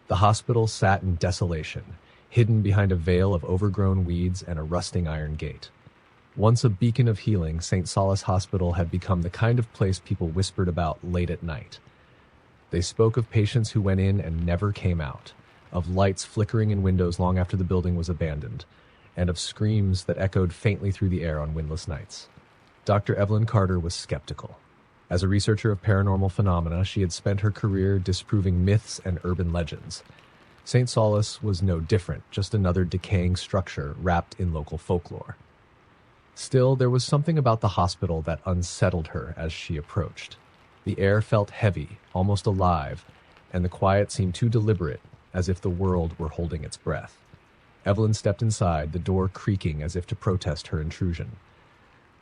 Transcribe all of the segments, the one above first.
The hospital sat in desolation, hidden behind a veil of overgrown weeds and a rusting iron gate. Once a beacon of healing, St. Solace Hospital had become the kind of place people whispered about late at night. They spoke of patients who went in and never came out, of lights flickering in windows long after the building was abandoned, and of screams that echoed faintly through the air on windless nights. Dr. Evelyn Carter was skeptical. As a researcher of paranormal phenomena, she had spent her career disproving myths and urban legends. St. Solace was no different, just another decaying structure wrapped in local folklore. Still, there was something about the hospital that unsettled her as she approached. The air felt heavy, almost alive, and the quiet seemed too deliberate, as if the world were holding its breath. Evelyn stepped inside, the door creaking as if to protest her intrusion.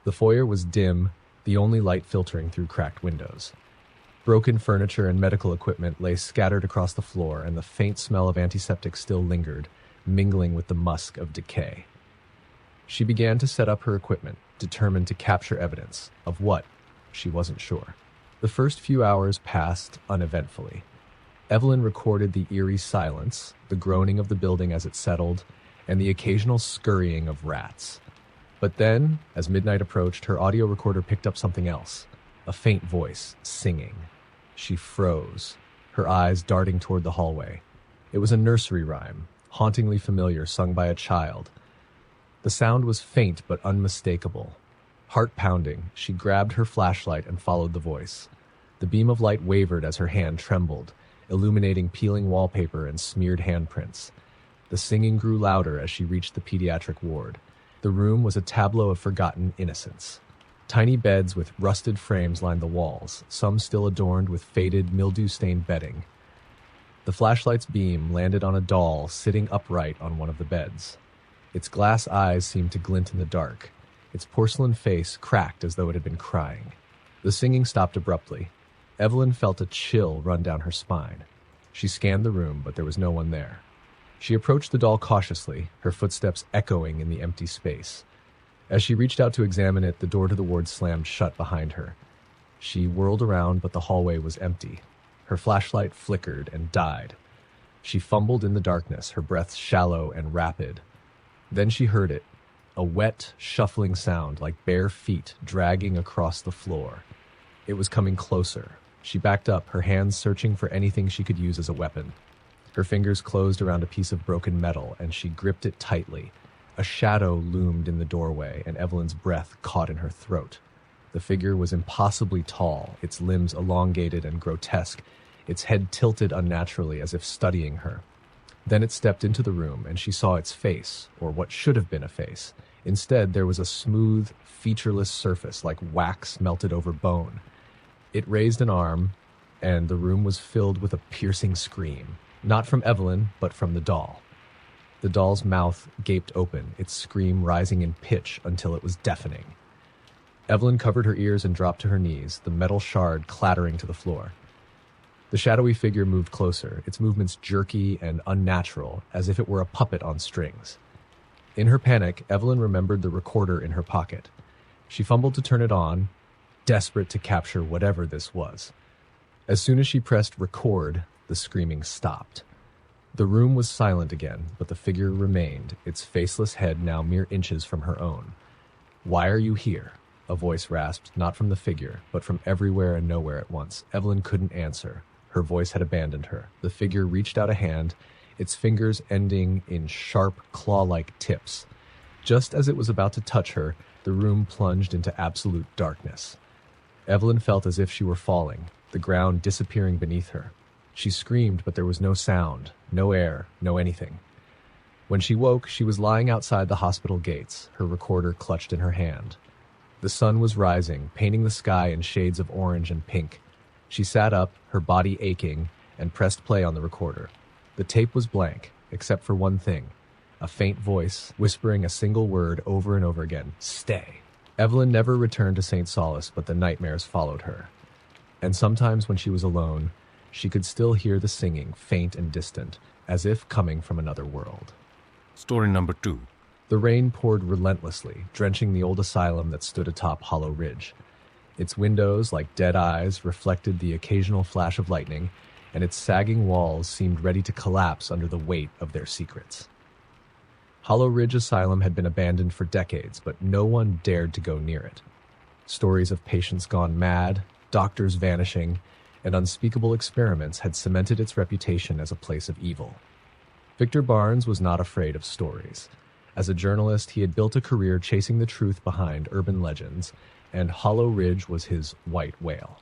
The foyer was dim, the only light filtering through cracked windows. Broken furniture and medical equipment lay scattered across the floor, and the faint smell of antiseptic still lingered, mingling with the musk of decay. She began to set up her equipment, determined to capture evidence. Of what? She wasn't sure. The first few hours passed uneventfully. Evelyn recorded the eerie silence, the groaning of the building as it settled, and the occasional scurrying of rats. But then, as midnight approached, her audio recorder picked up something else, a faint voice, singing. She froze, her eyes darting toward the hallway. It was a nursery rhyme, hauntingly familiar, sung by a child. The sound was faint but unmistakable. Heart pounding, she grabbed her flashlight and followed the voice. The beam of light wavered as her hand trembled, illuminating peeling wallpaper and smeared handprints. The singing grew louder as she reached the pediatric ward. The room was a tableau of forgotten innocence. Tiny beds with rusted frames lined the walls, some still adorned with faded, mildew-stained bedding. The flashlight's beam landed on a doll sitting upright on one of the beds. Its glass eyes seemed to glint in the dark. Its porcelain face cracked as though it had been crying. The singing stopped abruptly. Evelyn felt a chill run down her spine. She scanned the room, but there was no one there. She approached the doll cautiously, her footsteps echoing in the empty space. As she reached out to examine it, the door to the ward slammed shut behind her. She whirled around, but the hallway was empty. Her flashlight flickered and died. She fumbled in the darkness, her breath shallow and rapid. Then she heard it, a wet, shuffling sound like bare feet dragging across the floor. It was coming closer. She backed up, her hands searching for anything she could use as a weapon. Her fingers closed around a piece of broken metal, and she gripped it tightly. A shadow loomed in the doorway, and Evelyn's breath caught in her throat. The figure was impossibly tall, its limbs elongated and grotesque, its head tilted unnaturally as if studying her. Then it stepped into the room, and she saw its face, or what should have been a face. Instead, there was a smooth, featureless surface like wax melted over bone. It raised an arm, and the room was filled with a piercing scream, not from Evelyn, but from the doll. The doll's mouth gaped open, its scream rising in pitch until it was deafening. Evelyn covered her ears and dropped to her knees, the metal shard clattering to the floor. The shadowy figure moved closer, its movements jerky and unnatural, as if it were a puppet on strings. In her panic, Evelyn remembered the recorder in her pocket. She fumbled to turn it on, desperate to capture whatever this was. As soon as she pressed record, the screaming stopped. The room was silent again, but the figure remained, its faceless head now mere inches from her own. "Why are you here?" a voice rasped, not from the figure, but from everywhere and nowhere at once. Evelyn couldn't answer. Her voice had abandoned her. The figure reached out a hand, its fingers ending in sharp, claw-like tips. Just as it was about to touch her, the room plunged into absolute darkness. Evelyn felt as if she were falling, the ground disappearing beneath her. She screamed, but there was no sound, no air, no anything. When she woke, she was lying outside the hospital gates, her recorder clutched in her hand. The sun was rising, painting the sky in shades of orange and pink. She sat up, her body aching, and pressed play on the recorder. The tape was blank, except for one thing, a faint voice whispering a single word over and over again, "Stay." Evelyn never returned to St. Solace, but the nightmares followed her. And sometimes when she was alone, she could still hear the singing, faint and distant, as if coming from another world. Story number 2. The rain poured relentlessly, drenching the old asylum that stood atop Hollow Ridge. Its windows, like dead eyes, reflected the occasional flash of lightning, and its sagging walls seemed ready to collapse under the weight of their secrets. Hollow Ridge Asylum had been abandoned for decades, but no one dared to go near it. Stories of patients gone mad, doctors vanishing, and unspeakable experiments had cemented its reputation as a place of evil. Victor Barnes was not afraid of stories. As a journalist, he had built a career chasing the truth behind urban legends, and Hollow Ridge was his white whale.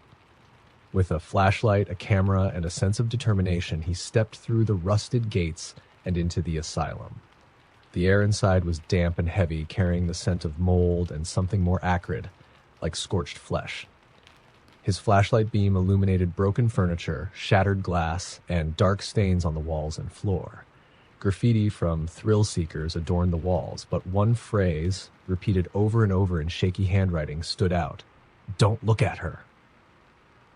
With a flashlight, a camera, and a sense of determination, he stepped through the rusted gates and into the asylum. The air inside was damp and heavy, carrying the scent of mold and something more acrid, like scorched flesh. His flashlight beam illuminated broken furniture, shattered glass, and dark stains on the walls and floor. Graffiti from thrill seekers adorned the walls, but one phrase, repeated over and over in shaky handwriting, stood out. "Don't look at her."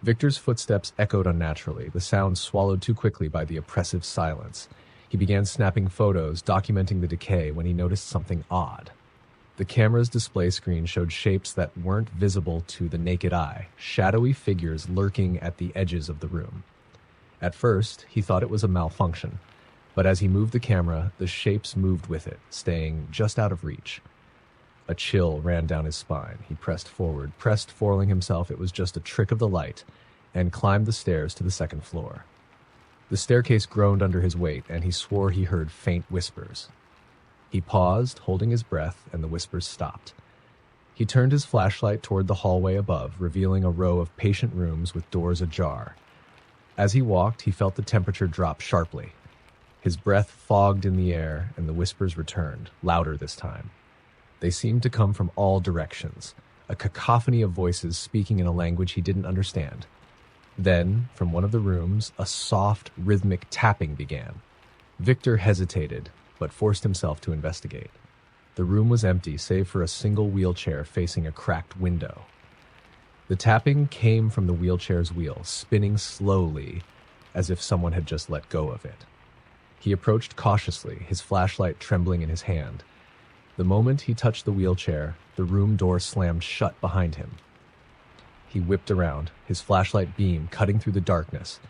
Victor's footsteps echoed unnaturally, the sound swallowed too quickly by the oppressive silence. He began snapping photos, documenting the decay, when he noticed something odd. The camera's display screen showed shapes that weren't visible to the naked eye, shadowy figures lurking at the edges of the room. At first, he thought it was a malfunction, but as he moved the camera, the shapes moved with it, staying just out of reach. A chill ran down his spine. He pressed forward, foiling himself it was just a trick of the light, and climbed the stairs to the second floor. The staircase groaned under his weight, and he swore he heard faint whispers. He paused, holding his breath, and the whispers stopped. He turned his flashlight toward the hallway above, revealing a row of patient rooms with doors ajar. As he walked, he felt the temperature drop sharply. His breath fogged in the air, and the whispers returned, louder this time. They seemed to come from all directions, a cacophony of voices speaking in a language he didn't understand. Then, from one of the rooms, a soft, rhythmic tapping began. Victor hesitated, but forced himself to investigate. The room was empty, save for a single wheelchair facing a cracked window. The tapping came from the wheelchair's wheel, spinning slowly, as if someone had just let go of it. He approached cautiously, his flashlight trembling in his hand. The moment he touched the wheelchair, the room door slammed shut behind him. He whipped around, his flashlight beam cutting through the darkness,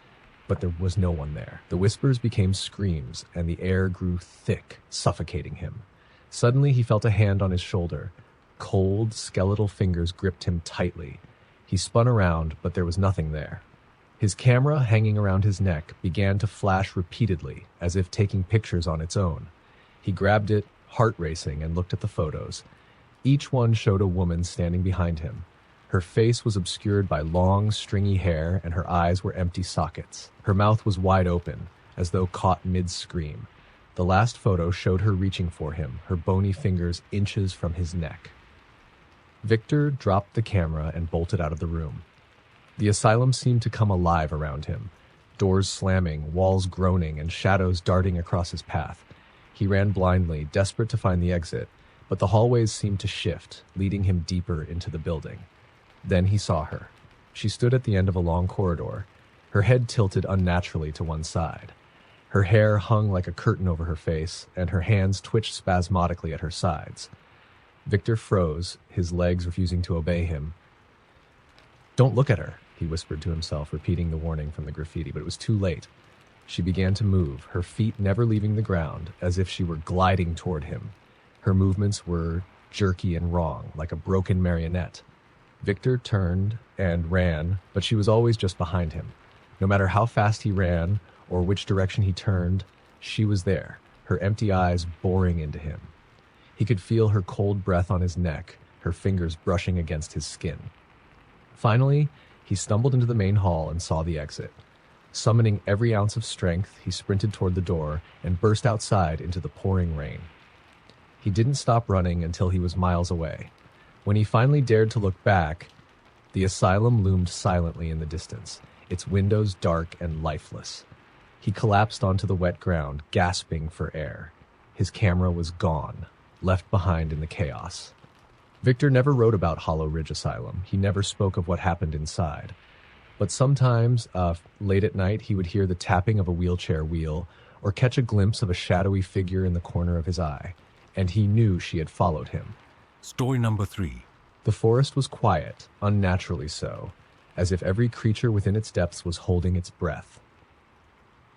but there was no one there. The whispers became screams, and the air grew thick, suffocating him. Suddenly, he felt a hand on his shoulder. Cold, skeletal fingers gripped him tightly. He spun around, but there was nothing there. His camera, hanging around his neck, began to flash repeatedly, as if taking pictures on its own. He grabbed it, heart racing, and looked at the photos. Each one showed a woman standing behind him. Her face was obscured by long, stringy hair, and her eyes were empty sockets. Her mouth was wide open, as though caught mid-scream. The last photo showed her reaching for him, her bony fingers inches from his neck. Victor dropped the camera and bolted out of the room. The asylum seemed to come alive around him, doors slamming, walls groaning, and shadows darting across his path. He ran blindly, desperate to find the exit, but the hallways seemed to shift, leading him deeper into the building. Then he saw her. She stood at the end of a long corridor, her head tilted unnaturally to one side. Her hair hung like a curtain over her face, and her hands twitched spasmodically at her sides. Victor froze, his legs refusing to obey him. "Don't look at her," he whispered to himself, repeating the warning from the graffiti, but it was too late. She began to move, her feet never leaving the ground, as if she were gliding toward him. Her movements were jerky and wrong, like a broken marionette. Victor turned and ran, but she was always just behind him. No matter how fast he ran or which direction he turned, she was there, her empty eyes boring into him. He could feel her cold breath on his neck, her fingers brushing against his skin. Finally, he stumbled into the main hall and saw the exit. Summoning every ounce of strength, he sprinted toward the door and burst outside into the pouring rain. He didn't stop running until he was miles away. When he finally dared to look back, the asylum loomed silently in the distance, its windows dark and lifeless. He collapsed onto the wet ground, gasping for air. His camera was gone, left behind in the chaos. Victor never wrote about Hollow Ridge Asylum. He never spoke of what happened inside. But sometimes, late at night, he would hear the tapping of a wheelchair wheel or catch a glimpse of a shadowy figure in the corner of his eye, and he knew she had followed him. Story number 3. The forest was quiet, unnaturally so, as if every creature within its depths was holding its breath.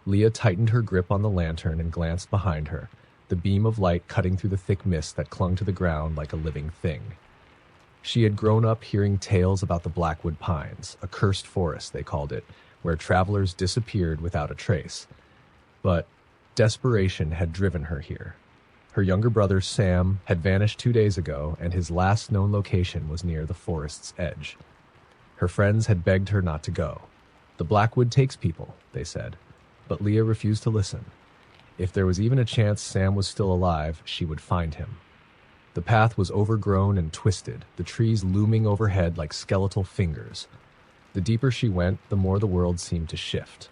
Leah tightened her grip on the lantern and glanced behind her, the beam of light cutting through the thick mist that clung to the ground like a living thing. She had grown up hearing tales about the Blackwood Pines, a cursed forest, they called it, where travelers disappeared without a trace. But desperation had driven her here. Her younger brother, Sam, had vanished 2 days ago, and his last known location was near the forest's edge. Her friends had begged her not to go. The Blackwood takes people, they said. But Leah refused to listen. If there was even a chance Sam was still alive, she would find him. The path was overgrown and twisted, the trees looming overhead like skeletal fingers. The deeper she went, the more the world seemed to shift.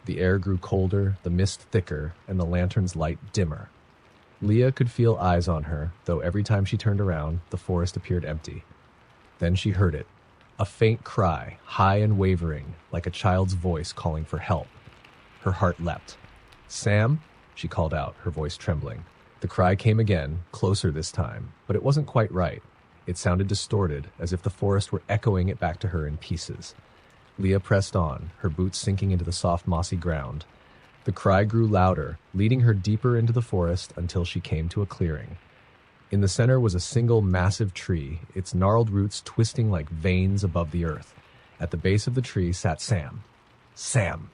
The air grew colder, the mist thicker, and the lantern's light dimmer. Leah could feel eyes on her, though every time she turned around, the forest appeared empty. Then she heard it, a faint cry, high and wavering, like a child's voice calling for help. Her heart leapt. "Sam?" she called out, her voice trembling. The cry came again, closer this time, but it wasn't quite right. It sounded distorted, as if the forest were echoing it back to her in pieces. Leah pressed on, her boots sinking into the soft mossy ground. The cry grew louder, leading her deeper into the forest until she came to a clearing. In the center was a single massive tree, its gnarled roots twisting like veins above the earth. At the base of the tree sat Sam. "Sam!"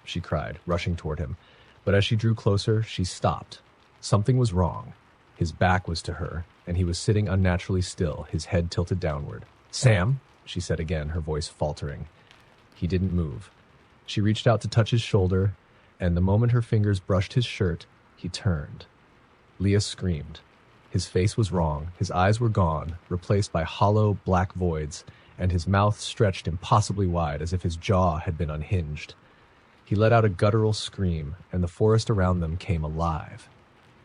she cried, rushing toward him. But as she drew closer, she stopped. Something was wrong. His back was to her, and he was sitting unnaturally still, his head tilted downward. "Sam," she said again, her voice faltering. He didn't move. She reached out to touch his shoulder, and the moment her fingers brushed his shirt, he turned. Leah screamed. His face was wrong, his eyes were gone, replaced by hollow, black voids, and his mouth stretched impossibly wide as if his jaw had been unhinged. He let out a guttural scream, and the forest around them came alive.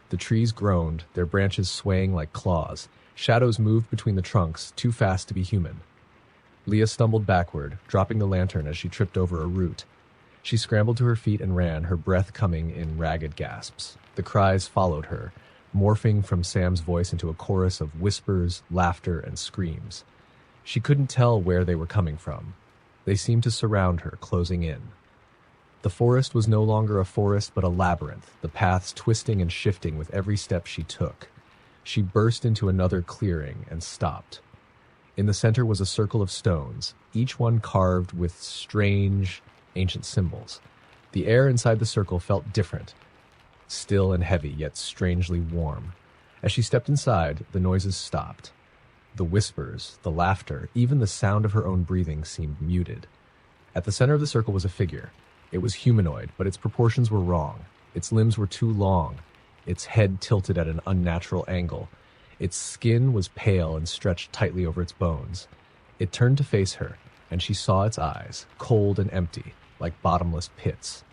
The trees groaned, their branches swaying like claws. Shadows moved between the trunks, too fast to be human. Leah stumbled backward, dropping the lantern as she tripped over a root. She scrambled to her feet and ran, her breath coming in ragged gasps. The cries followed her, morphing from Sam's voice into a chorus of whispers, laughter, and screams. She couldn't tell where they were coming from. They seemed to surround her, closing in. The forest was no longer a forest but a labyrinth, the paths twisting and shifting with every step she took. She burst into another clearing and stopped. In the center was a circle of stones, each one carved with strange, ancient symbols. The air inside the circle felt different, still and heavy, yet strangely warm. As she stepped inside, the noises stopped. The whispers, the laughter, even the sound of her own breathing seemed muted. At the center of the circle was a figure. It was humanoid, but its proportions were wrong. Its limbs were too long, its head tilted at an unnatural angle. Its skin was pale and stretched tightly over its bones. It turned to face her, and she saw its eyes, cold and empty, like bottomless pits.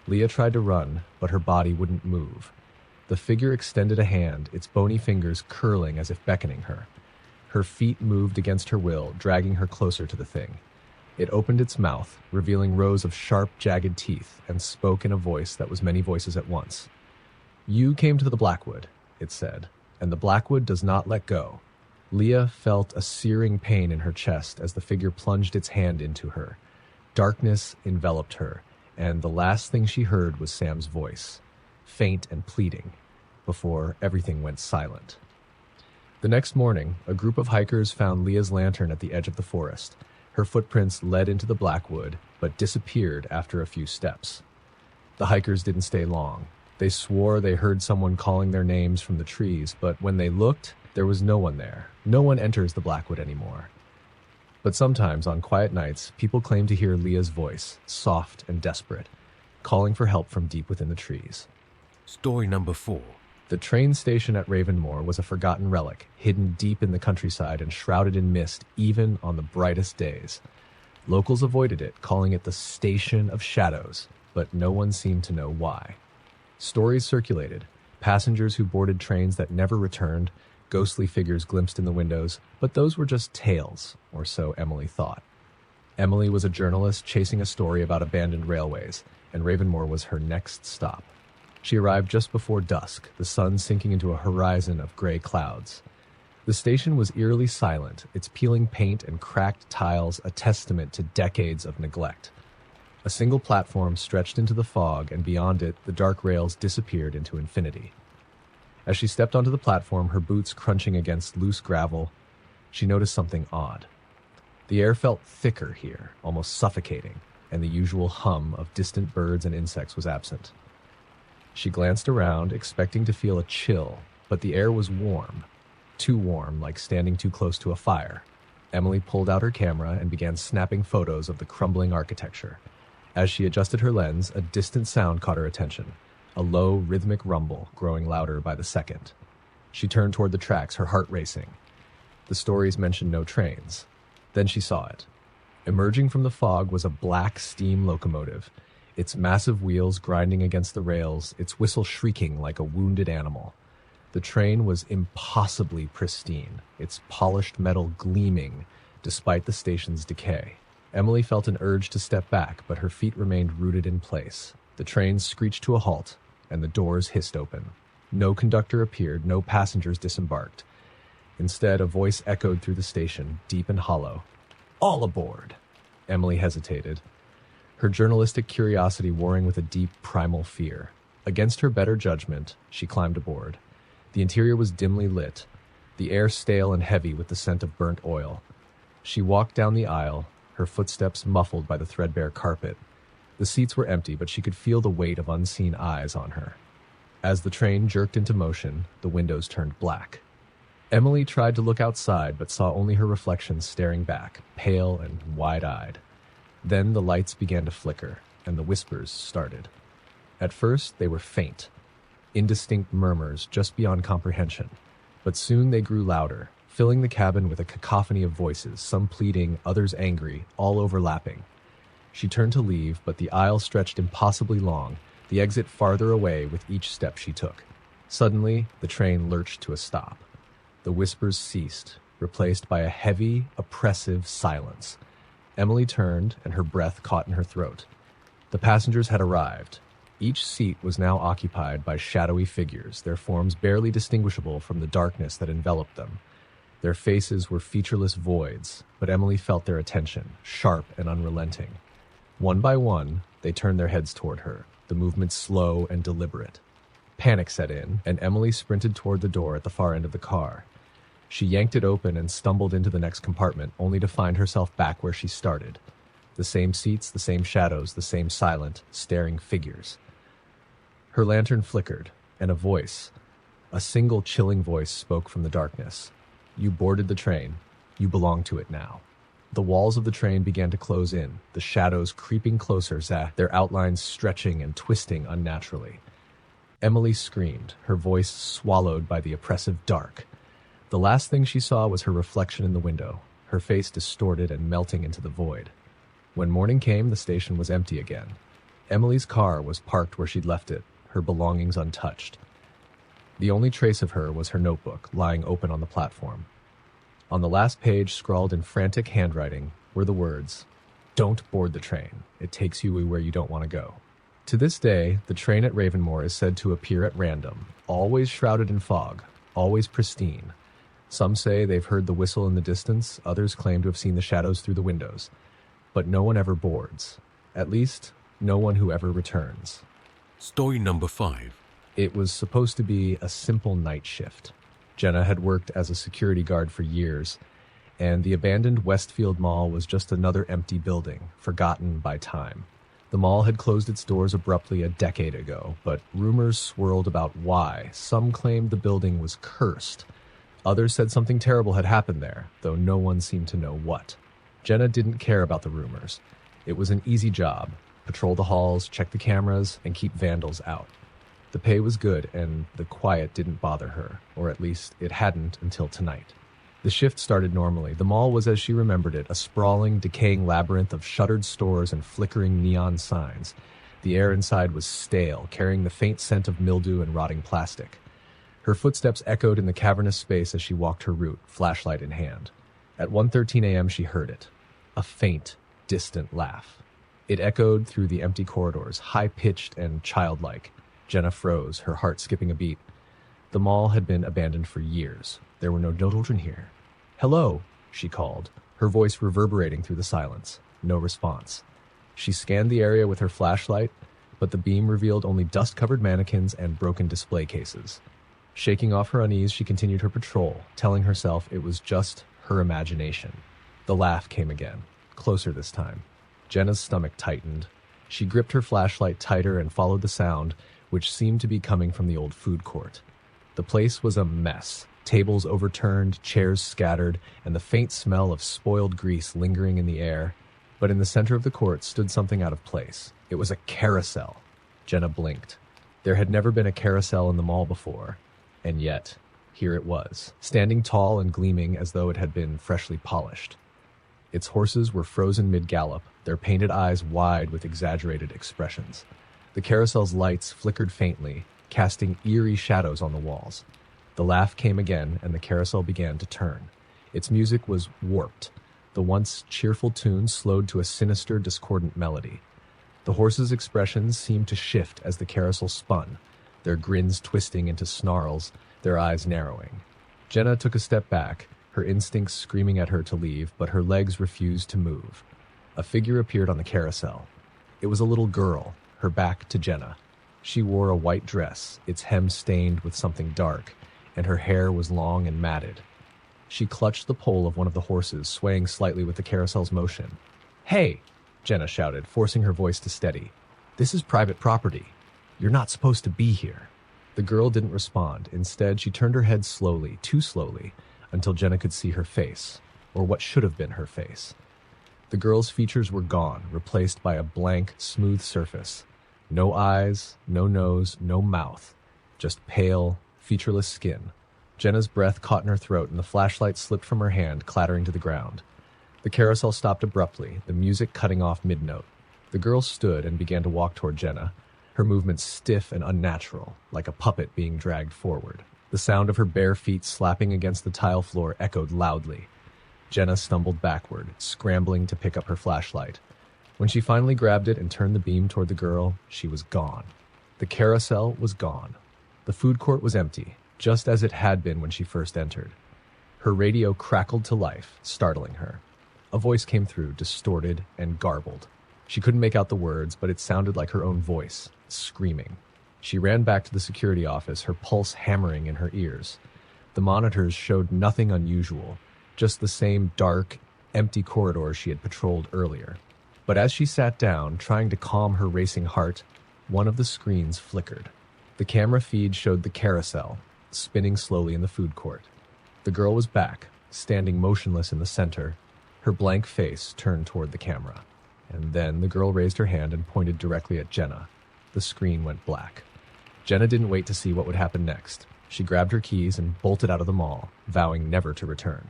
Leah tried to run, but her body wouldn't move. The figure extended a hand, its bony fingers curling as if beckoning her. Her feet moved against her will, dragging her closer to the thing. It opened its mouth, revealing rows of sharp, jagged teeth, and spoke in a voice that was many voices at once. "You came to the Blackwood," it said, "and the Blackwood does not let go." Leah felt a searing pain in her chest as the figure plunged its hand into her. Darkness enveloped her, and the last thing she heard was Sam's voice, faint and pleading, before everything went silent. The next morning, a group of hikers found Leah's lantern at the edge of the forest. Her footprints led into the Blackwood, but disappeared after a few steps. The hikers didn't stay long. They swore they heard someone calling their names from the trees, but when they looked, there was no one there. No one enters the Blackwood anymore. But sometimes, on quiet nights, people claim to hear Leah's voice, soft and desperate, calling for help from deep within the trees. Story number 4. The train station at Ravenmoor was a forgotten relic, hidden deep in the countryside and shrouded in mist even on the brightest days. Locals avoided it, calling it the Station of Shadows, but no one seemed to know why. Stories circulated, passengers who boarded trains that never returned, ghostly figures glimpsed in the windows, but those were just tales, or so Emily thought. Emily was a journalist chasing a story about abandoned railways, and Ravenmoor was her next stop. She arrived just before dusk, the sun sinking into a horizon of gray clouds. The station was eerily silent, its peeling paint and cracked tiles a testament to decades of neglect. A single platform stretched into the fog, and beyond it, the dark rails disappeared into infinity. As she stepped onto the platform, her boots crunching against loose gravel, she noticed something odd. The air felt thicker here, almost suffocating, and the usual hum of distant birds and insects was absent. She glanced around, expecting to feel a chill, but the air was warm. Too warm, like standing too close to a fire. Emily pulled out her camera and began snapping photos of the crumbling architecture. As she adjusted her lens, a distant sound caught her attention, a low, rhythmic rumble growing louder by the second. She turned toward the tracks, her heart racing. The stories mentioned no trains. Then she saw it. Emerging from the fog was a black steam locomotive, its massive wheels grinding against the rails, its whistle shrieking like a wounded animal. The train was impossibly pristine, its polished metal gleaming despite the station's decay. Emily felt an urge to step back, but her feet remained rooted in place. The train screeched to a halt, and the doors hissed open. No conductor appeared, no passengers disembarked. Instead, a voice echoed through the station, deep and hollow. "All aboard!" Emily hesitated, her journalistic curiosity warring with a deep, primal fear. Against her better judgment, she climbed aboard. The interior was dimly lit, the air stale and heavy with the scent of burnt oil. She walked down the aisle, her footsteps muffled by the threadbare carpet. The seats were empty, but she could feel the weight of unseen eyes on her. As the train jerked into motion, the windows turned black. Emily tried to look outside, but saw only her reflection staring back, pale and wide-eyed. Then the lights began to flicker, and the whispers started. At first, they were faint, indistinct murmurs just beyond comprehension, but soon they grew louder, filling the cabin with a cacophony of voices, some pleading, others angry, all overlapping. She turned to leave, but the aisle stretched impossibly long, the exit farther away with each step she took. Suddenly, the train lurched to a stop. The whispers ceased, replaced by a heavy, oppressive silence. Emily turned, and her breath caught in her throat. The passengers had arrived. Each seat was now occupied by shadowy figures, their forms barely distinguishable from the darkness that enveloped them. Their faces were featureless voids, but Emily felt their attention, sharp and unrelenting. One by one, they turned their heads toward her, the movement slow and deliberate. Panic set in, and Emily sprinted toward the door at the far end of the car. She yanked it open and stumbled into the next compartment, only to find herself back where she started. The same seats, the same shadows, the same silent, staring figures. Her lantern flickered, and a single chilling voice spoke from the darkness. "You boarded the train. You belong to it now." The walls of the train began to close in, the shadows creeping closer, their outlines stretching and twisting unnaturally. Emily screamed, her voice swallowed by the oppressive dark. The last thing she saw was her reflection in the window, her face distorted and melting into the void. When morning came, the station was empty again. Emily's car was parked where she'd left it, her belongings untouched. The only trace of her was her notebook, lying open on the platform. On the last page, scrawled in frantic handwriting, were the words, "Don't board the train. It takes you where you don't want to go." To this day, the train at Ravenmore is said to appear at random, always shrouded in fog, always pristine. Some say they've heard the whistle in the distance, others claim to have seen the shadows through the windows. But no one ever boards. At least, no one who ever returns. Story number 5. It was supposed to be a simple night shift. Jenna had worked as a security guard for years, and the abandoned Westfield Mall was just another empty building, forgotten by time. The mall had closed its doors abruptly a decade ago, but rumors swirled about why. Some claimed the building was cursed. Others said something terrible had happened there, though no one seemed to know what. Jenna didn't care about the rumors. It was an easy job: patrol the halls, check the cameras, and keep vandals out. The pay was good, and the quiet didn't bother her, or at least it hadn't until tonight. The shift started normally. The mall was as she remembered it, a sprawling, decaying labyrinth of shuttered stores and flickering neon signs. The air inside was stale, carrying the faint scent of mildew and rotting plastic. Her footsteps echoed in the cavernous space as she walked her route, flashlight in hand. At 1:13 a.m. she heard it. A faint, distant laugh. It echoed through the empty corridors, high-pitched and childlike. Jenna froze, her heart skipping a beat. The mall had been abandoned for years. There were no children here. "Hello," she called, her voice reverberating through the silence. No response. She scanned the area with her flashlight, but the beam revealed only dust-covered mannequins and broken display cases. Shaking off her unease, she continued her patrol, telling herself it was just her imagination. The laugh came again, closer this time. Jenna's stomach tightened. She gripped her flashlight tighter and followed the sound, which seemed to be coming from the old food court. The place was a mess. Tables overturned, chairs scattered, and the faint smell of spoiled grease lingering in the air. But in the center of the court stood something out of place. It was a carousel. Jenna blinked. There had never been a carousel in the mall before, and yet, here it was, standing tall and gleaming as though it had been freshly polished. Its horses were frozen mid-gallop, their painted eyes wide with exaggerated expressions. The carousel's lights flickered faintly, casting eerie shadows on the walls. The laugh came again, and the carousel began to turn. Its music was warped. The once cheerful tune slowed to a sinister, discordant melody. The horses' expressions seemed to shift as the carousel spun, their grins twisting into snarls, their eyes narrowing. Jenna took a step back, her instincts screaming at her to leave, but her legs refused to move. A figure appeared on the carousel. It was a little girl, her back to Jenna. She wore a white dress, its hem stained with something dark, and her hair was long and matted. She clutched the pole of one of the horses, swaying slightly with the carousel's motion. "Hey!" Jenna shouted, forcing her voice to steady. "This is private property. You're not supposed to be here." The girl didn't respond. Instead, she turned her head slowly, too slowly, until Jenna could see her face, or what should have been her face. The girl's features were gone, replaced by a blank, smooth surface. No eyes, no nose, no mouth. Just pale, featureless skin. Jenna's breath caught in her throat and the flashlight slipped from her hand, clattering to the ground. The carousel stopped abruptly, the music cutting off mid-note. The girl stood and began to walk toward Jenna, her movements stiff and unnatural, like a puppet being dragged forward. The sound of her bare feet slapping against the tile floor echoed loudly. Jenna stumbled backward, scrambling to pick up her flashlight. When she finally grabbed it and turned the beam toward the girl, she was gone. The carousel was gone. The food court was empty, just as it had been when she first entered. Her radio crackled to life, startling her. A voice came through, distorted and garbled. She couldn't make out the words, but it sounded like her own voice, screaming. She ran back to the security office, her pulse hammering in her ears. The monitors showed nothing unusual, just the same dark, empty corridors she had patrolled earlier. But as she sat down, trying to calm her racing heart, one of the screens flickered. The camera feed showed the carousel, spinning slowly in the food court. The girl was back, standing motionless in the center, her blank face turned toward the camera. And then the girl raised her hand and pointed directly at Jenna. The screen went black. Jenna didn't wait to see what would happen next. She grabbed her keys and bolted out of the mall, vowing never to return.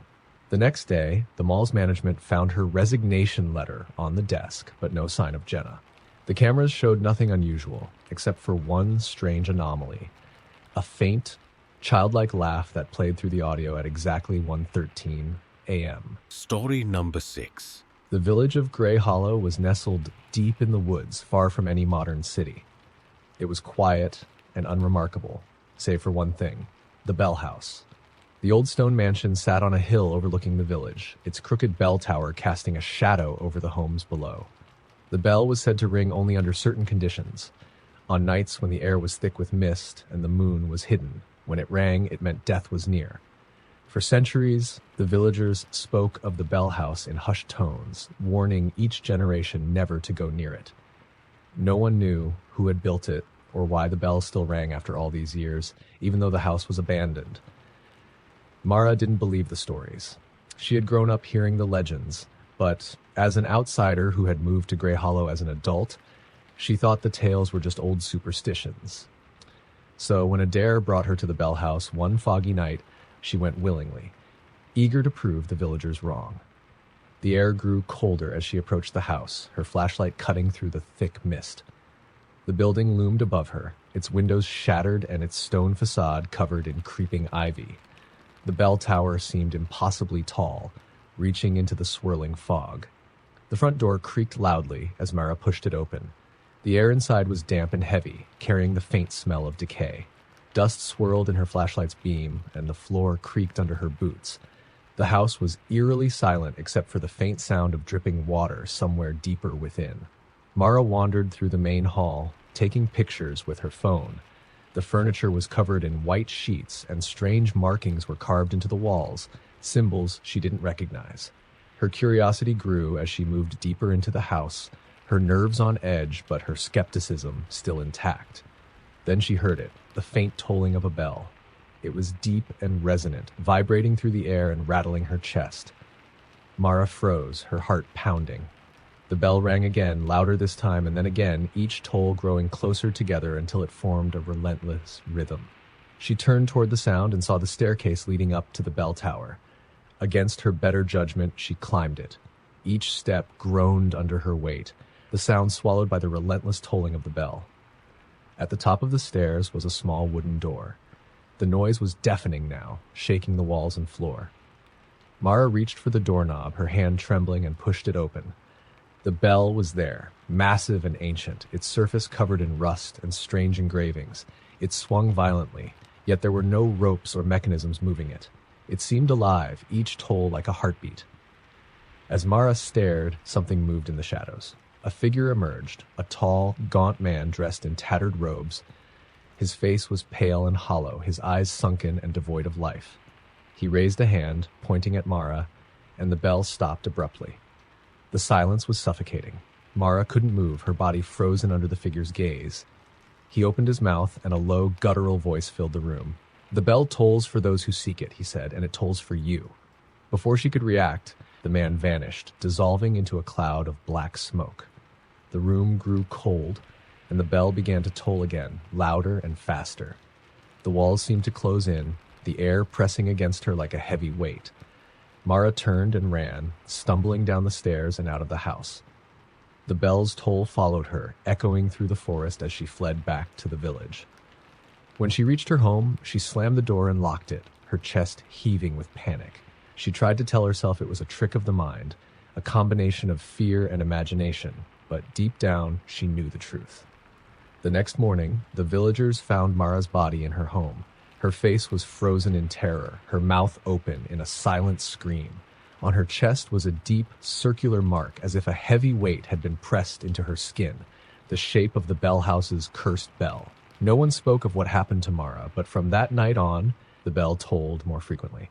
The next day, the mall's management found her resignation letter on the desk, but no sign of Jenna. The cameras showed nothing unusual, except for one strange anomaly. A faint, childlike laugh that played through the audio at exactly 1:13 a.m. Story number 6. The village of Grey Hollow was nestled deep in the woods, far from any modern city. It was quiet and unremarkable, save for one thing, the bell house. The old stone mansion sat on a hill overlooking the village, its crooked bell tower casting a shadow over the homes below. The bell was said to ring only under certain conditions. On nights when the air was thick with mist and the moon was hidden, when it rang, it meant death was near. For centuries, the villagers spoke of the bell house in hushed tones, warning each generation never to go near it. No one knew who had built it or why the bell still rang after all these years, even though the house was abandoned. Mara didn't believe the stories. She had grown up hearing the legends, but as an outsider who had moved to Grey Hollow as an adult, she thought the tales were just old superstitions. So when Adair brought her to the bell house one foggy night, she went willingly, eager to prove the villagers wrong. The air grew colder as she approached the house, her flashlight cutting through the thick mist. The building loomed above her, its windows shattered and its stone facade covered in creeping ivy. The bell tower seemed impossibly tall, reaching into the swirling fog. The front door creaked loudly as Mara pushed it open. The air inside was damp and heavy, carrying the faint smell of decay. Dust swirled in her flashlight's beam, and the floor creaked under her boots. The house was eerily silent except for the faint sound of dripping water somewhere deeper within. Mara wandered through the main hall, taking pictures with her phone. The furniture was covered in white sheets, and strange markings were carved into the walls, symbols she didn't recognize. Her curiosity grew as she moved deeper into the house, her nerves on edge but her skepticism still intact. Then she heard it, the faint tolling of a bell. It was deep and resonant, vibrating through the air and rattling her chest. Mara froze, her heart pounding. The bell rang again, louder this time, and then again, each toll growing closer together until it formed a relentless rhythm. She turned toward the sound and saw the staircase leading up to the bell tower. Against her better judgment, she climbed it. Each step groaned under her weight, the sound swallowed by the relentless tolling of the bell. At the top of the stairs was a small wooden door. The noise was deafening now, shaking the walls and floor. Mara reached for the doorknob, her hand trembling, and pushed it open. The bell was there, massive and ancient, its surface covered in rust and strange engravings. It swung violently, yet there were no ropes or mechanisms moving it. It seemed alive, each toll like a heartbeat. As Mara stared, something moved in the shadows. A figure emerged, a tall, gaunt man dressed in tattered robes. His face was pale and hollow, his eyes sunken and devoid of life. He raised a hand, pointing at Mara, and the bell stopped abruptly. The silence was suffocating. Mara couldn't move, her body frozen under the figure's gaze. He opened his mouth, and a low, guttural voice filled the room. "The bell tolls for those who seek it," he said, "and it tolls for you." Before she could react, the man vanished, dissolving into a cloud of black smoke. The room grew cold, and the bell began to toll again, louder and faster. The walls seemed to close in, the air pressing against her like a heavy weight. Mara turned and ran, stumbling down the stairs and out of the house. The bell's toll followed her, echoing through the forest as she fled back to the village. When she reached her home, she slammed the door and locked it, her chest heaving with panic. She tried to tell herself it was a trick of the mind, a combination of fear and imagination, but deep down, she knew the truth. The next morning, the villagers found Mara's body in her home. Her face was frozen in terror, her mouth open in a silent scream. On her chest was a deep, circular mark, as if a heavy weight had been pressed into her skin, the shape of the bell house's cursed bell. No one spoke of what happened to Mara, but from that night on, the bell tolled more frequently.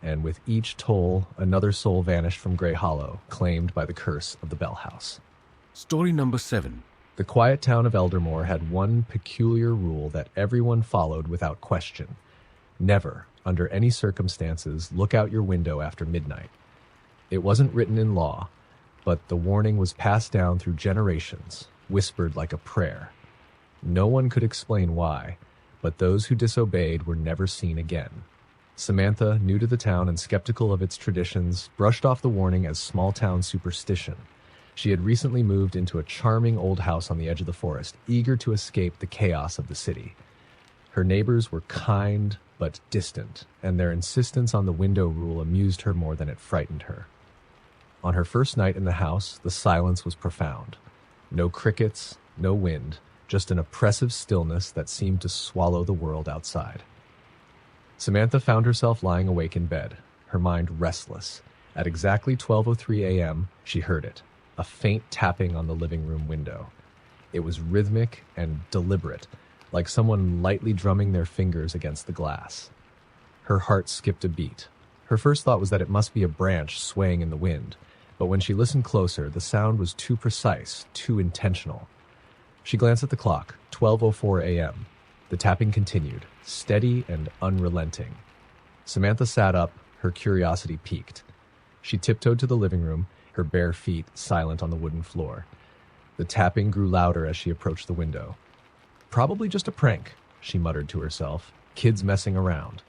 And with each toll, another soul vanished from Grey Hollow, claimed by the curse of the bell house. Story number 7. The quiet town of Eldermore had one peculiar rule that everyone followed without question. Never, under any circumstances, look out your window after midnight. It wasn't written in law, but the warning was passed down through generations, whispered like a prayer. No one could explain why, but those who disobeyed were never seen again. Samantha, new to the town and skeptical of its traditions, brushed off the warning as small-town superstition. She had recently moved into a charming old house on the edge of the forest, eager to escape the chaos of the city. Her neighbors were kind but distant, and their insistence on the window rule amused her more than it frightened her. On her first night in the house, the silence was profound. No crickets, no wind, just an oppressive stillness that seemed to swallow the world outside. Samantha found herself lying awake in bed, her mind restless. At exactly 12:03 a.m., she heard it. A faint tapping on the living room window. It was rhythmic and deliberate, like someone lightly drumming their fingers against the glass. Her heart skipped a beat. Her first thought was that it must be a branch swaying in the wind, but when she listened closer, the sound was too precise, too intentional. She glanced at the clock, 12:04 a.m. The tapping continued, steady and unrelenting. Samantha sat up, her curiosity piqued. She tiptoed to the living room, her bare feet silent on the wooden floor. The tapping grew louder as she approached the window. "Probably just a prank," she muttered to herself. "Kids messing around."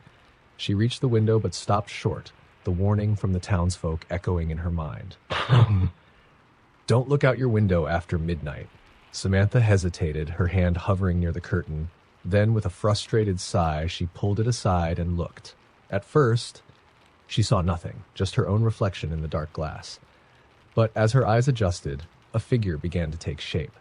She reached the window but stopped short, the warning from the townsfolk echoing in her mind. "Don't look out your window after midnight." Samantha hesitated, her hand hovering near the curtain. Then, with a frustrated sigh, she pulled it aside and looked. At first, she saw nothing, just her own reflection in the dark glass. But as her eyes adjusted, a figure began to take shape.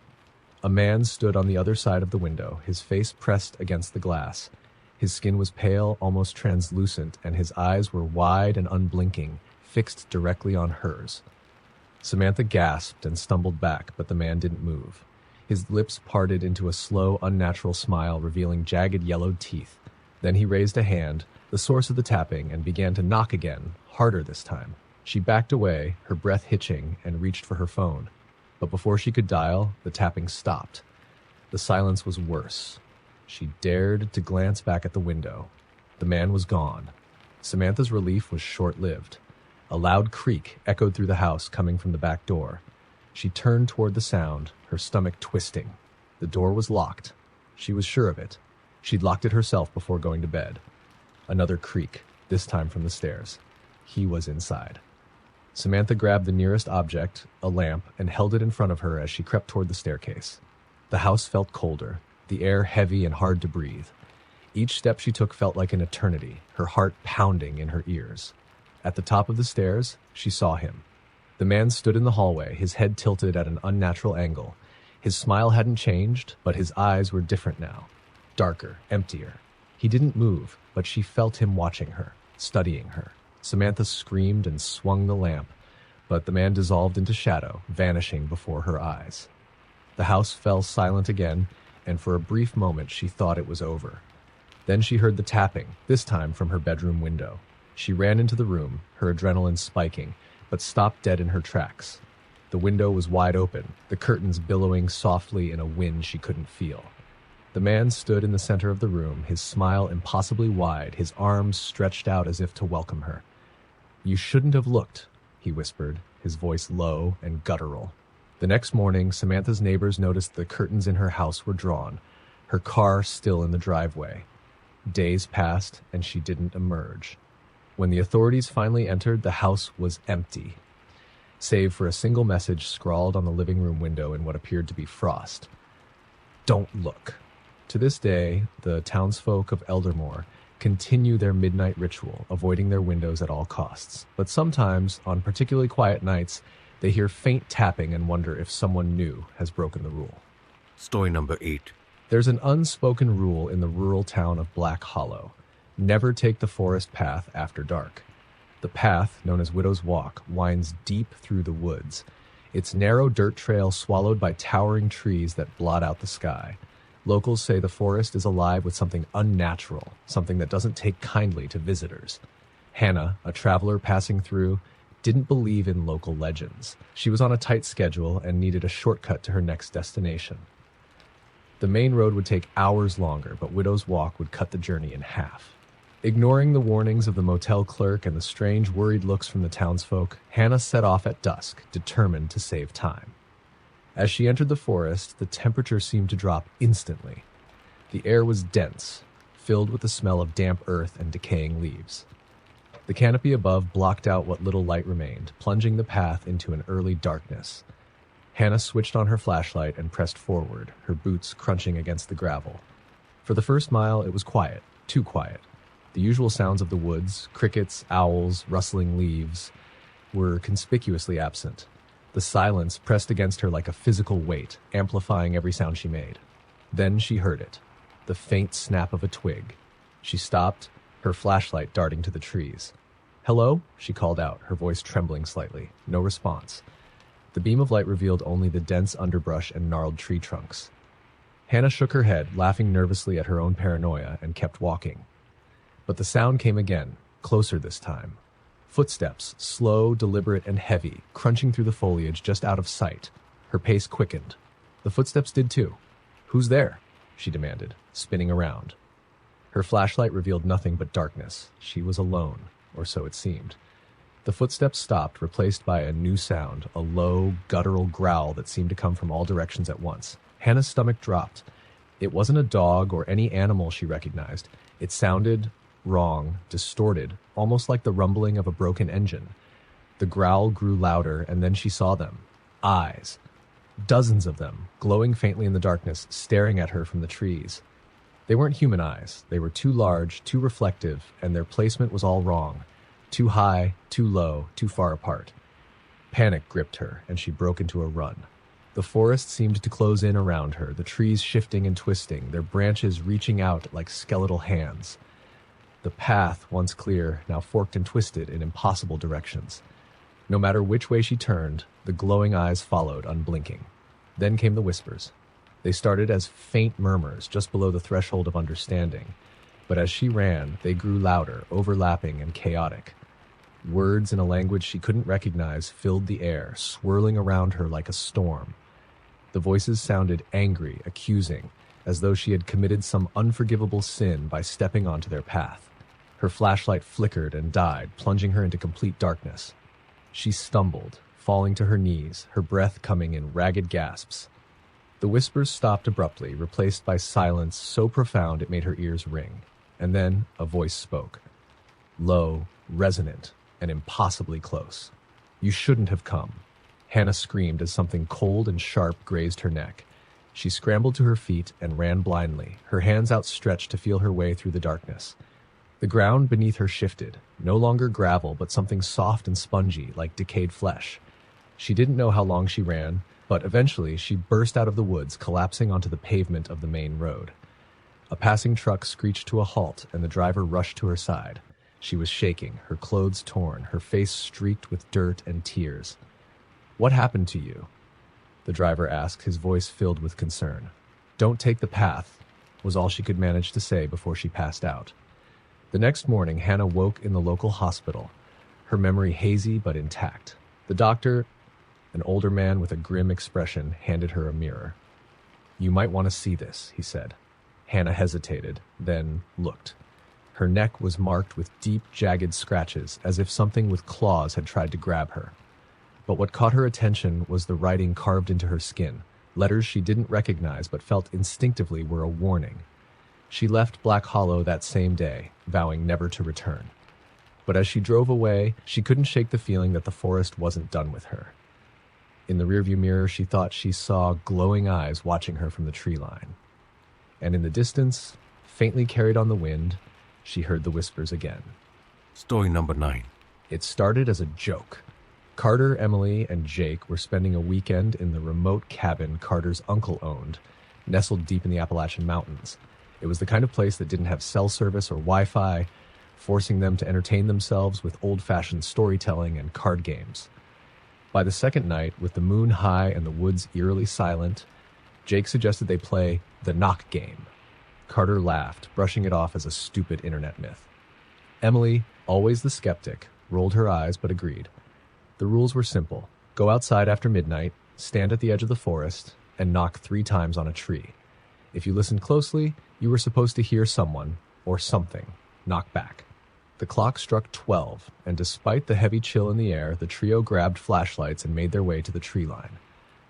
A man stood on the other side of the window, his face pressed against the glass. His skin was pale, almost translucent, and his eyes were wide and unblinking, fixed directly on hers. Samantha gasped and stumbled back, but the man didn't move. His lips parted into a slow, unnatural smile, revealing jagged yellowed teeth. Then he raised a hand, the source of the tapping, and began to knock again, harder this time. She backed away, her breath hitching, and reached for her phone. But before she could dial, the tapping stopped. The silence was worse. She dared to glance back at the window. The man was gone. Samantha's relief was short-lived. A loud creak echoed through the house, coming from the back door. She turned toward the sound, her stomach twisting. The door was locked. She was sure of it. She'd locked it herself before going to bed. Another creak, this time from the stairs. He was inside. Samantha grabbed the nearest object, a lamp, and held it in front of her as she crept toward the staircase. The house felt colder, the air heavy and hard to breathe. Each step she took felt like an eternity, her heart pounding in her ears. At the top of the stairs, she saw him. The man stood in the hallway, his head tilted at an unnatural angle. His smile hadn't changed, but his eyes were different now. Darker, emptier. He didn't move, but she felt him watching her, studying her. Samantha screamed and swung the lamp, but the man dissolved into shadow, vanishing before her eyes. The house fell silent again, and for a brief moment she thought it was over. Then she heard the tapping, this time from her bedroom window. She ran into the room, her adrenaline spiking, but stopped dead in her tracks. The window was wide open, the curtains billowing softly in a wind she couldn't feel. The man stood in the center of the room, his smile impossibly wide, his arms stretched out as if to welcome her. "You shouldn't have looked," he whispered, his voice low and guttural. The next morning, Samantha's neighbors noticed the curtains in her house were drawn, her car still in the driveway. Days passed, and she didn't emerge. When the authorities finally entered, the house was empty, save for a single message scrawled on the living room window in what appeared to be frost. "Don't look." To this day, the townsfolk of Eldermore continue their midnight ritual, avoiding their windows at all costs. But sometimes, on particularly quiet nights, they hear faint tapping and wonder if someone new has broken the rule. Story number 8. There's an unspoken rule in the rural town of Black Hollow. Never take the forest path after dark. The path, known as Widow's Walk, winds deep through the woods, its narrow dirt trail swallowed by towering trees that blot out the sky. Locals say the forest is alive with something unnatural, something that doesn't take kindly to visitors. Hannah, a traveler passing through, didn't believe in local legends. She was on a tight schedule and needed a shortcut to her next destination. The main road would take hours longer, but Widow's Walk would cut the journey in half. Ignoring the warnings of the motel clerk and the strange, worried looks from the townsfolk, Hannah set off at dusk, determined to save time. As she entered the forest, the temperature seemed to drop instantly. The air was dense, filled with the smell of damp earth and decaying leaves. The canopy above blocked out what little light remained, plunging the path into an early darkness. Hannah switched on her flashlight and pressed forward, her boots crunching against the gravel. For the first mile, it was quiet, too quiet. The usual sounds of the woods, crickets, owls, rustling leaves, were conspicuously absent. The silence pressed against her like a physical weight, amplifying every sound she made. Then she heard it, the faint snap of a twig. She stopped, her flashlight darting to the trees. "Hello?" she called out, her voice trembling slightly. No response. The beam of light revealed only the dense underbrush and gnarled tree trunks. Hannah shook her head, laughing nervously at her own paranoia, and kept walking. But the sound came again, closer this time. Footsteps, slow, deliberate, and heavy, crunching through the foliage just out of sight. Her pace quickened. The footsteps did too. "Who's there?" she demanded, spinning around. Her flashlight revealed nothing but darkness. She was alone, or so it seemed. The footsteps stopped, replaced by a new sound, a low, guttural growl that seemed to come from all directions at once. Hannah's stomach dropped. It wasn't a dog or any animal she recognized. It sounded wrong, distorted, almost like the rumbling of a broken engine. The growl grew louder, and then she saw them. Eyes. Dozens of them, glowing faintly in the darkness, staring at her from the trees. They weren't human eyes. They were too large, too reflective, and their placement was all wrong. Too high, too low, too far apart. Panic gripped her, and she broke into a run. The forest seemed to close in around her, the trees shifting and twisting, their branches reaching out like skeletal hands. The path, once clear, now forked and twisted in impossible directions. No matter which way she turned, the glowing eyes followed, unblinking. Then came the whispers. They started as faint murmurs just below the threshold of understanding, but as she ran, they grew louder, overlapping, and chaotic. Words in a language she couldn't recognize filled the air, swirling around her like a storm. The voices sounded angry, accusing, as though she had committed some unforgivable sin by stepping onto their path. Her flashlight flickered and died, plunging her into complete darkness. She stumbled, falling to her knees, her breath coming in ragged gasps. The whispers stopped abruptly, replaced by silence so profound it made her ears ring. And then a voice spoke. Low, resonant, and impossibly close. "You shouldn't have come." Hannah screamed as something cold and sharp grazed her neck. She scrambled to her feet and ran blindly, her hands outstretched to feel her way through the darkness. The ground beneath her shifted, no longer gravel, but something soft and spongy, like decayed flesh. She didn't know how long she ran, but eventually she burst out of the woods, collapsing onto the pavement of the main road. A passing truck screeched to a halt, and the driver rushed to her side. She was shaking, her clothes torn, her face streaked with dirt and tears. "What happened to you?" the driver asked, his voice filled with concern. "Don't take the path," was all she could manage to say before she passed out. The next morning, Hannah woke in the local hospital, her memory hazy but intact. The doctor, an older man with a grim expression, handed her a mirror. "You might want to see this," he said. Hannah hesitated, then looked. Her neck was marked with deep, jagged scratches, as if something with claws had tried to grab her. But what caught her attention was the writing carved into her skin, letters she didn't recognize but felt instinctively were a warning. She left Black Hollow that same day, vowing never to return. But as she drove away, she couldn't shake the feeling that the forest wasn't done with her. In the rearview mirror, she thought she saw glowing eyes watching her from the tree line. And in the distance, faintly carried on the wind, she heard the whispers again. Story number 9. It started as a joke. Carter, Emily, and Jake were spending a weekend in the remote cabin Carter's uncle owned, nestled deep in the Appalachian Mountains. It was the kind of place that didn't have cell service or Wi-Fi, forcing them to entertain themselves with old-fashioned storytelling and card games. By the second night, with the moon high and the woods eerily silent, Jake suggested they play the knock game. Carter laughed, brushing it off as a stupid internet myth. Emily, always the skeptic, rolled her eyes but agreed. The rules were simple. Go outside after midnight, stand at the edge of the forest, and knock 3 times on a tree. If you listened closely, you were supposed to hear someone, or something, knock back. The clock struck 12, and despite the heavy chill in the air, the trio grabbed flashlights and made their way to the tree line.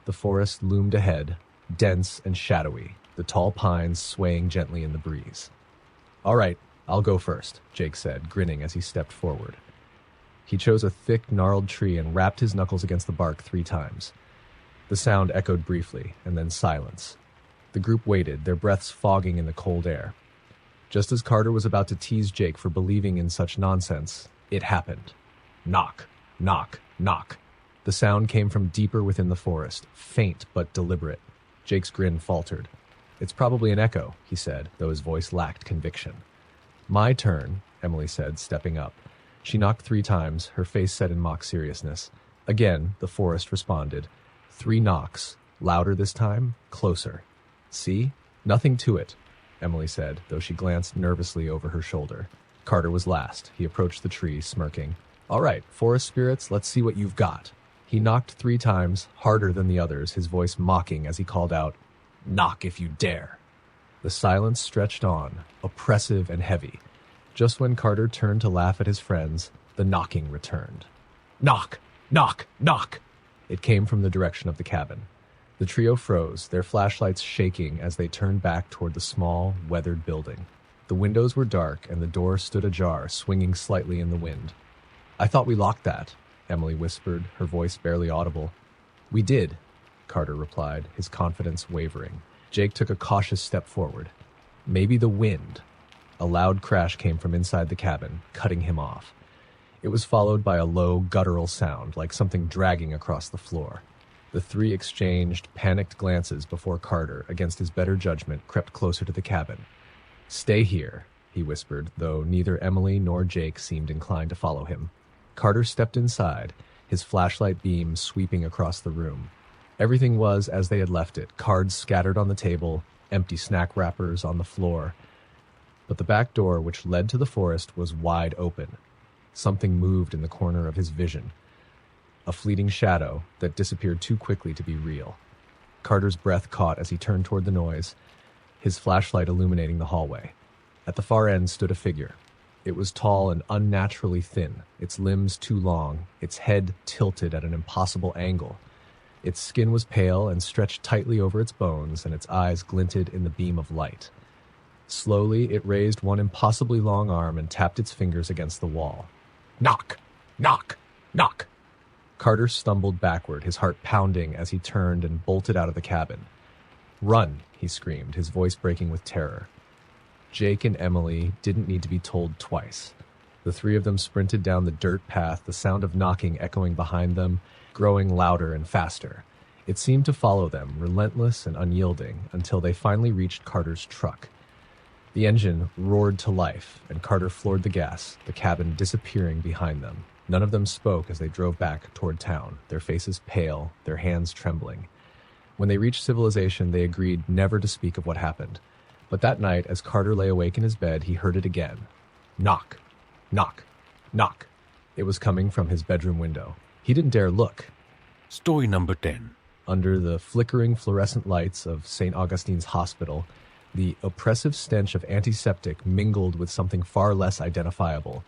The forest loomed ahead, dense and shadowy, the tall pines swaying gently in the breeze. "All right, I'll go first," Jake said, grinning as he stepped forward. He chose a thick, gnarled tree and rapped his knuckles against the bark 3 times. The sound echoed briefly, and then silence. The group waited, their breaths fogging in the cold air. Just as Carter was about to tease Jake for believing in such nonsense, it happened. Knock, knock, knock. The sound came from deeper within the forest, faint but deliberate. Jake's grin faltered. "It's probably an echo," he said, though his voice lacked conviction. "My turn," Emily said, stepping up. She knocked 3 times, her face set in mock seriousness. Again, the forest responded. 3 knocks, louder this time, closer. "See? Nothing to it," Emily said, though she glanced nervously over her shoulder. Carter was last. He approached the tree, smirking. "All right, forest spirits, let's see what you've got." He knocked 3 times, harder than the others, his voice mocking as he called out, "Knock if you dare." The silence stretched on, oppressive and heavy. Just when Carter turned to laugh at his friends, the knocking returned. "Knock! Knock! Knock!" It came from the direction of the cabin. The trio froze, their flashlights shaking as they turned back toward the small, weathered building. The windows were dark, and the door stood ajar, swinging slightly in the wind. "I thought we locked that," Emily whispered, her voice barely audible. "We did," Carter replied, his confidence wavering. Jake took a cautious step forward. "Maybe the wind." A loud crash came from inside the cabin, cutting him off. It was followed by a low, guttural sound, like something dragging across the floor. The 3 exchanged panicked glances before Carter, against his better judgment, crept closer to the cabin. "Stay here," he whispered, though neither Emily nor Jake seemed inclined to follow him. Carter stepped inside, his flashlight beam sweeping across the room. Everything was as they had left it, cards scattered on the table, empty snack wrappers on the floor. But the back door, which led to the forest, was wide open. Something moved in the corner of his vision. A fleeting shadow that disappeared too quickly to be real. Carter's breath caught as he turned toward the noise, his flashlight illuminating the hallway. At the far end stood a figure. It was tall and unnaturally thin, its limbs too long, its head tilted at an impossible angle. Its skin was pale and stretched tightly over its bones, and its eyes glinted in the beam of light. Slowly, it raised one impossibly long arm and tapped its fingers against the wall. Knock! Knock! Knock! Carter stumbled backward, his heart pounding as he turned and bolted out of the cabin. Run, he screamed, his voice breaking with terror. Jake and Emily didn't need to be told twice. The three of them sprinted down the dirt path, the sound of knocking echoing behind them, growing louder and faster. It seemed to follow them, relentless and unyielding, until they finally reached Carter's truck. The engine roared to life, and Carter floored the gas, the cabin disappearing behind them. None of them spoke as they drove back toward town, their faces pale, their hands trembling. When they reached civilization, they agreed never to speak of what happened. But that night, as Carter lay awake in his bed, he heard it again. Knock, knock, knock. It was coming from his bedroom window. He didn't dare look. Story number 10. Under the flickering fluorescent lights of St. Augustine's Hospital, the oppressive stench of antiseptic mingled with something far less identifiable,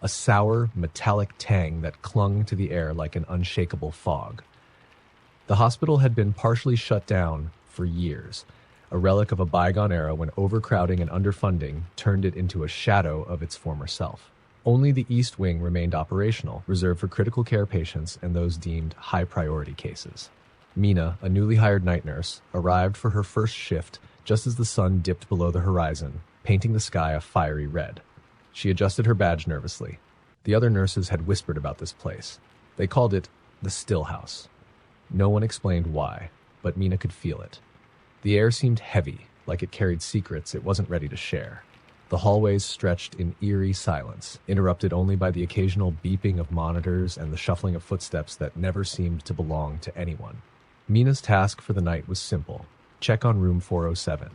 a sour, metallic tang that clung to the air like an unshakable fog. The hospital had been partially shut down for years, a relic of a bygone era when overcrowding and underfunding turned it into a shadow of its former self. Only the East Wing remained operational, reserved for critical care patients and those deemed high-priority cases. Mina, a newly hired night nurse, arrived for her first shift just as the sun dipped below the horizon, painting the sky a fiery red. She adjusted her badge nervously. The other nurses had whispered about this place. They called it the Still House. No one explained why, but Mina could feel it. The air seemed heavy, like it carried secrets it wasn't ready to share. The hallways stretched in eerie silence, interrupted only by the occasional beeping of monitors and the shuffling of footsteps that never seemed to belong to anyone. Mina's task for the night was simple: check on room 407.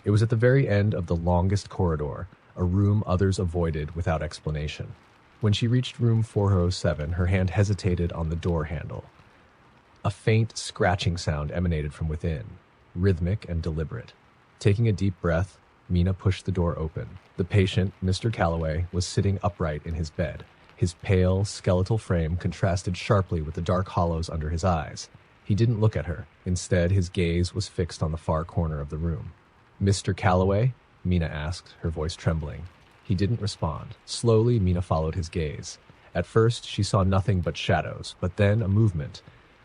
It was at the very end of the longest corridor, a room others avoided without explanation. When she reached room 407, her hand hesitated on the door handle. A faint scratching sound emanated from within, rhythmic and deliberate. Taking a deep breath, Mina pushed the door open. The patient, Mr. Calloway, was sitting upright in his bed. His pale, skeletal frame contrasted sharply with the dark hollows under his eyes. He didn't look at her. Instead, his gaze was fixed on the far corner of the room. "Mr. Calloway?" Mina asked, her voice trembling. He didn't respond. Slowly, Mina followed his gaze. At first, she saw nothing but shadows, but then a movement.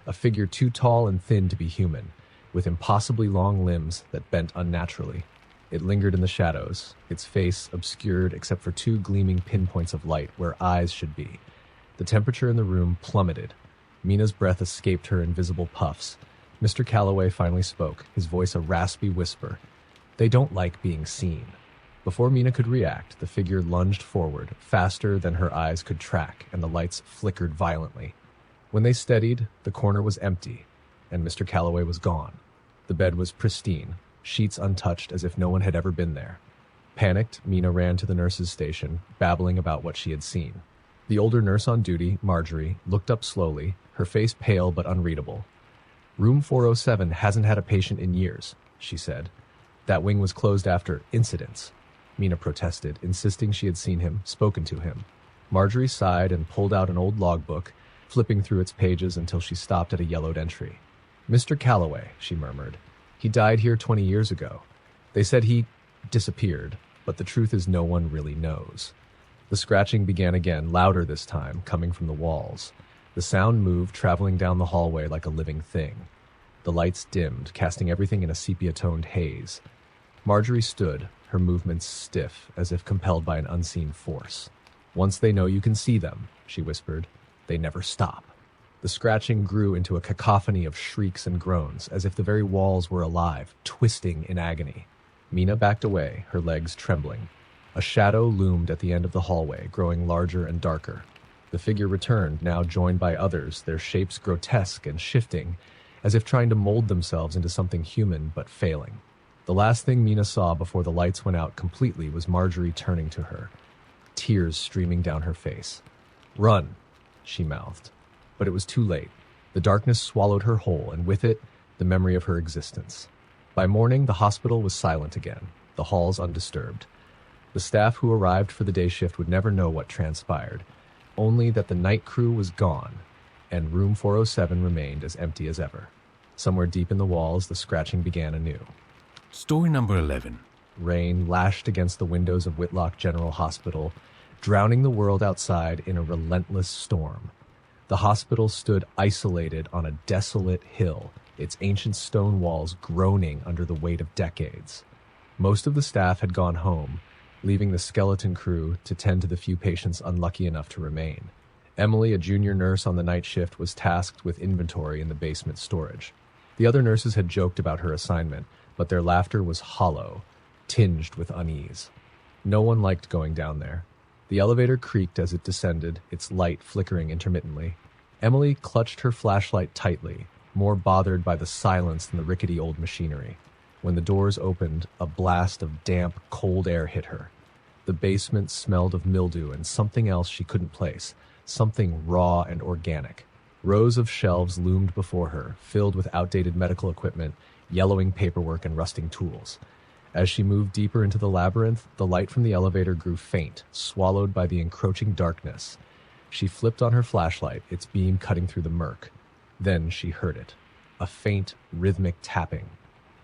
A figure too tall and thin to be human, with impossibly long limbs that bent unnaturally. It lingered in the shadows, its face obscured except for two gleaming pinpoints of light where eyes should be. The temperature in the room plummeted. Mina's breath escaped her in visible puffs. Mr. Calloway finally spoke, his voice a raspy whisper. "They don't like being seen." Before Mina could react, the figure lunged forward, faster than her eyes could track, and the lights flickered violently. When they steadied, the corner was empty, and Mr. Calloway was gone. The bed was pristine, sheets untouched as if no one had ever been there. Panicked, Mina ran to the nurse's station, babbling about what she had seen. The older nurse on duty, Marjorie, looked up slowly, her face pale but unreadable. "Room 407 hasn't had a patient in years," she said. "That wing was closed after incidents." Mina protested, insisting she had seen him, spoken to him. Marjorie sighed and pulled out an old logbook, flipping through its pages until she stopped at a yellowed entry. "Mr. Calloway," she murmured. "He died here 20 years ago. They said he disappeared, but the truth is no one really knows." The scratching began again, louder this time, coming from the walls. The sound moved, traveling down the hallway like a living thing. The lights dimmed, casting everything in a sepia-toned haze. Marjorie stood, her movements stiff, as if compelled by an unseen force. "Once they know you can see them," she whispered, "they never stop." The scratching grew into a cacophony of shrieks and groans, as if the very walls were alive, twisting in agony. Mina backed away, her legs trembling. A shadow loomed at the end of the hallway, growing larger and darker. The figure returned, now joined by others, their shapes grotesque and shifting, as if trying to mold themselves into something human but failing. The last thing Mina saw before the lights went out completely was Marjorie turning to her, tears streaming down her face. "Run," she mouthed. But it was too late. The darkness swallowed her whole, and with it, the memory of her existence. By morning, the hospital was silent again, the halls undisturbed. The staff who arrived for the day shift would never know what transpired, only that the night crew was gone, and room 407 remained as empty as ever. Somewhere deep in the walls, the scratching began anew. Story number 11. Rain lashed against the windows of Whitlock General Hospital, drowning the world outside in a relentless storm. The hospital stood isolated on a desolate hill, its ancient stone walls groaning under the weight of decades. Most of the staff had gone home, leaving the skeleton crew to tend to the few patients unlucky enough to remain. Emily, a junior nurse on the night shift, was tasked with inventory in the basement storage. The other nurses had joked about her assignment, but their laughter was hollow, tinged with unease. No one liked going down there. The elevator creaked as it descended, its light flickering intermittently. Emily clutched her flashlight tightly, more bothered by the silence than the rickety old machinery. When the doors opened, a blast of damp, cold air hit her. The basement smelled of mildew and something else she couldn't place, something raw and organic. Rows of shelves loomed before her, filled with outdated medical equipment, yellowing paperwork, and rusting tools. As she moved deeper into the labyrinth, the light from the elevator grew faint, swallowed by the encroaching darkness. She flipped on her flashlight, its beam cutting through the murk. Then she heard it, a faint, rhythmic tapping.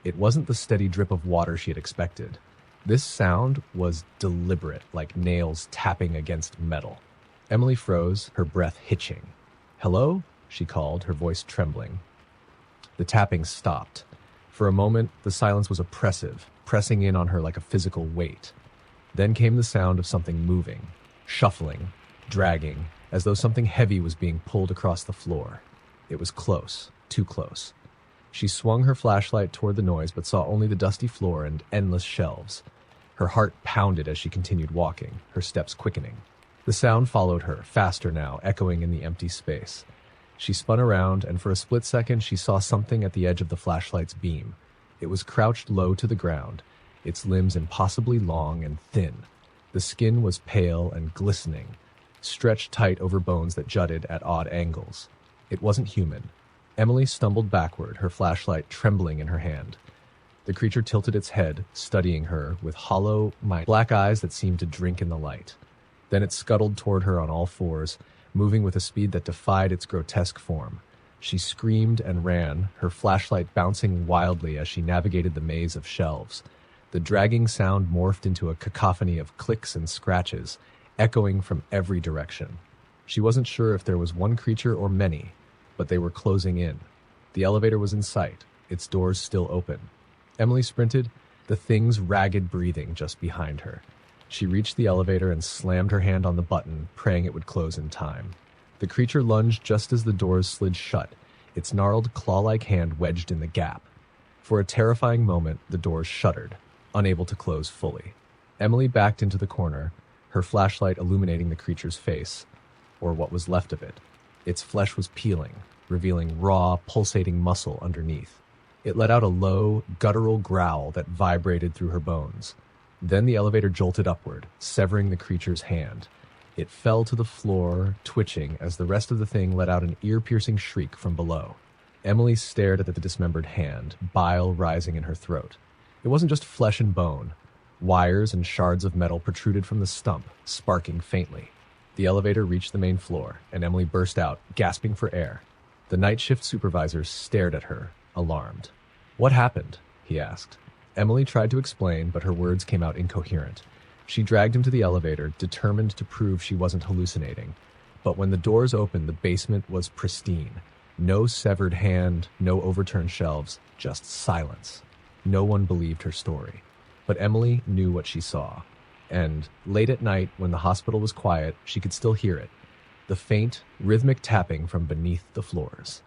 It wasn't the steady drip of water she had expected. This sound was deliberate, like nails tapping against metal. Emily froze, her breath hitching. "Hello?" she called, her voice trembling. The tapping stopped. For a moment, the silence was oppressive, pressing in on her like a physical weight. Then came the sound of something moving, shuffling, dragging, as though something heavy was being pulled across the floor. It was close, too close. She swung her flashlight toward the noise, but saw only the dusty floor and endless shelves. Her heart pounded as she continued walking, her steps quickening. The sound followed her, faster now, echoing in the empty space. She spun around, and for a split second she saw something at the edge of the flashlight's beam. It was crouched low to the ground, its limbs impossibly long and thin. The skin was pale and glistening, stretched tight over bones that jutted at odd angles. It wasn't human. Emily stumbled backward, her flashlight trembling in her hand. The creature tilted its head, studying her with hollow, black eyes that seemed to drink in the light. Then it scuttled toward her on all fours, moving with a speed that defied its grotesque form. She screamed and ran, her flashlight bouncing wildly as she navigated the maze of shelves. The dragging sound morphed into a cacophony of clicks and scratches, echoing from every direction. She wasn't sure if there was one creature or many, but they were closing in. The elevator was in sight, its doors still open. Emily sprinted, the thing's ragged breathing just behind her. She reached the elevator and slammed her hand on the button, praying it would close in time. The creature lunged just as the doors slid shut, its gnarled claw-like hand wedged in the gap. For a terrifying moment, the doors shuddered, unable to close fully. Emily backed into the corner, her flashlight illuminating the creature's face, or what was left of it. Its flesh was peeling, revealing raw, pulsating muscle underneath. It let out a low, guttural growl that vibrated through her bones. Then the elevator jolted upward, severing the creature's hand. It fell to the floor, twitching, as the rest of the thing let out an ear-piercing shriek from below. Emily stared at the dismembered hand, bile rising in her throat. It wasn't just flesh and bone. Wires and shards of metal protruded from the stump, sparking faintly. The elevator reached the main floor, and Emily burst out, gasping for air. The night shift supervisor stared at her, alarmed. "What happened?" he asked. Emily tried to explain, but her words came out incoherent. She dragged him to the elevator, determined to prove she wasn't hallucinating. But when the doors opened, the basement was pristine. No severed hand, no overturned shelves, just silence. No one believed her story. But Emily knew what she saw. And late at night, when the hospital was quiet, she could still hear it. The faint, rhythmic tapping from beneath the floors.